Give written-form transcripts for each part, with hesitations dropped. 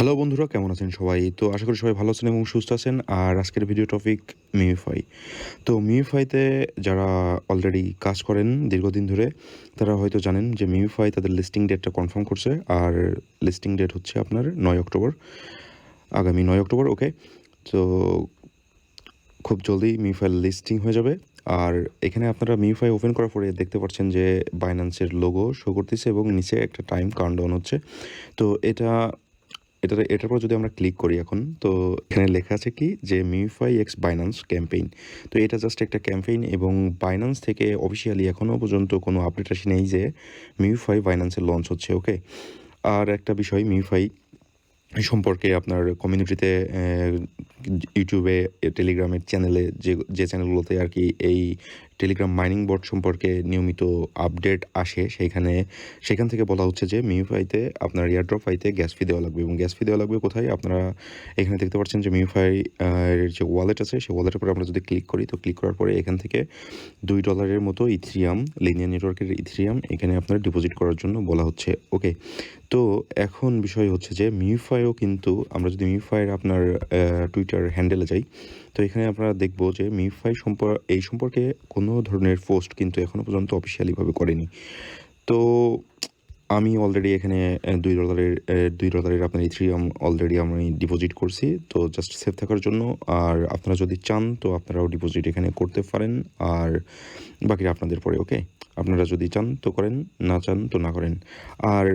Hello বন্ধুরা, কেমন আছেন সবাই? তো আশা করি সবাই ভালো আছেন এবং সুস্থ আছেন। আর আজকের ভিডিও টপিক মিমিফাই। তো মিমিফাইতে যারা অলরেডি কাজ করেন দীর্ঘদিন ধরে, তারা হয়তো জানেন যে মিমিফাই তাদের লিস্টিং ডেটটা কনফার্ম করছে। আর লিস্টিং ডেট হচ্ছে আপনার ৯ অক্টোবর, আগামী ৯ অক্টোবর। ওকে, তো খুব জলদি মিমিফাই লিস্টিং হয়ে যাবে। আর এখানে আপনারা মিমিফাই ওপেন করার পরে দেখতে পাচ্ছেন যে বাইন্যান্সের লোগো শো করতেছে এবং নিচে একটা টাইম কাউন্টডাউন হচ্ছে। তো এটার পর যদি আমরা ক্লিক করি এখন, তো এখানে লেখা আছে কি যে মিমিফাই এক্স বাইন্যান্স ক্যাম্পেইন। তো এটা জাস্ট একটা ক্যাম্পেইন এবং বাইন্যান্স থেকে অফিসিয়ালি এখনও পর্যন্ত কোনো আপডেট আসে নেই যে মিমিফাই বাইন্যান্সে লঞ্চ হচ্ছে। ওকে, আর একটা বিষয়, মিমিফাই সম্পর্কে আপনার কমিউনিটিতে ইউটিউবে, টেলিগ্রামের চ্যানেলে, যে চ্যানেলগুলোতে আর কি এই টেলিগ্রাম মাইনিং বোর্ড সম্পর্কে নিয়মিত আপডেট আসে, সেখান থেকে বলা হচ্ছে যে মিমিফাইতে আপনার এয়ারড্রপ পাইতে গ্যাস ফি দেওয়া লাগবে। এবং গ্যাস ফি দেওয়া লাগবে কোথায়? আপনারা এখানে দেখতে পাচ্ছেন যে মিমিফাই এর যে ওয়ালেট আছে, সেই ওয়ালেটের উপরে আমরা যদি ক্লিক করি, তো ক্লিক করার পরে এখান থেকে $2 মতো ইথেরিয়াম, লিনিয়ার নেটওয়ার্কের ইথেরিয়াম এখানে আপনার ডিপোজিট করার জন্য বলা হচ্ছে। ওকে, তো এখন বিষয় হচ্ছে যে মিমিফাইও কিন্তু, আমরা যদি মিমিফাইয়ের আপনার টুইটার হ্যান্ডেলে যাই, তো এখানে আপনারা দেখব যে মিমিফাই এই সম্পর্কে কোনো ধরনের পোস্ট কিন্তু এখনও পর্যন্ত অফিসিয়ালিভাবে করেনি। তো আমি অলরেডি এখানে $2 আপনার ইথেরিয়াম অলরেডি আমি ডিপোজিট করছি, তো জাস্ট সেফ থাকার জন্য। আর আপনারা যদি চান তো আপনারাও ডিপোজিট এখানে করতে পারেন, আর বাকিটা আপনাদের পরে। ওকে, আপনারা যদি চান তো করেন, না চান তো না করেন। আর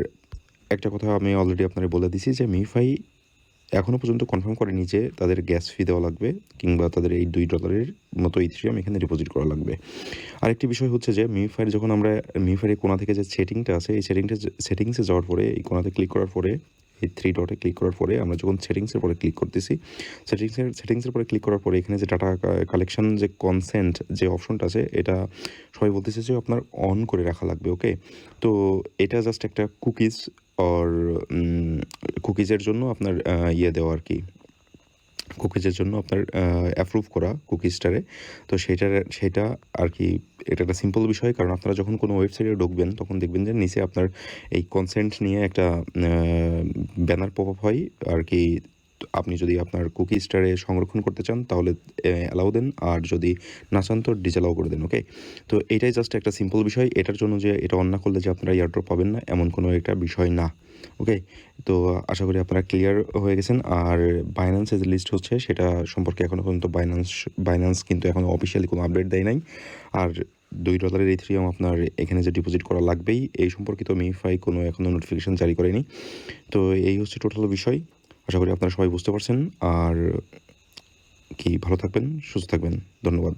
একটা কথা আমি অলরেডি আপনাদের বলে দিছি যে মিমিফাই এখনও পর্যন্ত কনফার্ম করেনি যে তাদের গ্যাস ফি দেওয়া লাগবে কিংবা তাদের এই $2 মতো ইথেরিয়াম এখানে ডিপোজিট করা লাগবে। আরেকটি বিষয় হচ্ছে যে মিমিফাইয়ের যখন আমরা মিমিফাইয়ের কোণা থেকে যে সেটিংটা আছে, এই সেটিংসে যাওয়ার পরে, এই কোণাতে ক্লিক করার পরে, এই থ্রি ডটে ক্লিক করার পরে আমরা যখন সেটিংসের পরে ক্লিক করতেছি, সেটিংসের পরে ক্লিক করার পরে এখানে যে ডাটা কালেকশন যে কনসেন্ট যে অপশনটা আছে, এটা সবাই বলতেছে যে আপনার অন করে রাখা লাগবে। ওকে, তো এটা জাস্ট একটা অর কুকিজের জন্য আপনার দেওয়া আর কি, কুকিজের জন্য আপনার অ্যাপ্রুভ করা কুকিজটারে। তো সেটা আর কি, এটা একটা সিম্পল বিষয়। কারণ আপনারা যখন কোনো ওয়েবসাইটে ঢুকবেন তখন দেখবেন যে নিচে আপনার এই কনসেন্ট নিয়ে একটা ব্যানার পপ আপ হয় আর কি। আপনি যদি আপনার কুকিজটারে সংরক্ষণ করতে চান তাহলে অ্যালাউ দেন, আর যদি না চান তো ডিসঅ্যালাউ করে দেন। ওকে, তো এটাই জাস্ট একটা সিম্পল বিষয়। এটার জন্য যে এটা অন না করলে যে আপনারা এয়ারড্রপ পাবেন না, এমন কোনো একটা বিষয় না। ওকে, তো আশা করি আপনারা ক্লিয়ার হয়ে গেছেন। আর বাইন্যান্সের যে লিস্ট হচ্ছে সেটা সম্পর্কে এখনও পর্যন্ত বাইন্যান্স কিন্তু এখনও অফিসিয়ালি কোনো আপডেট দেয় নাই। আর $2 ইথেরিয়াম আপনার এখানে যে ডিপোজিট করা লাগবেই, এই সম্পর্কিত মিমিফাই কোনো এখনও নোটিফিকেশান জারি করেনি। তো এই হচ্ছে টোটাল বিষয়। আশা করি আপনারা সবাই বুঝতে পারছেন। আর কি, ভালো থাকবেন, সুস্থ থাকবেন। ধন্যবাদ।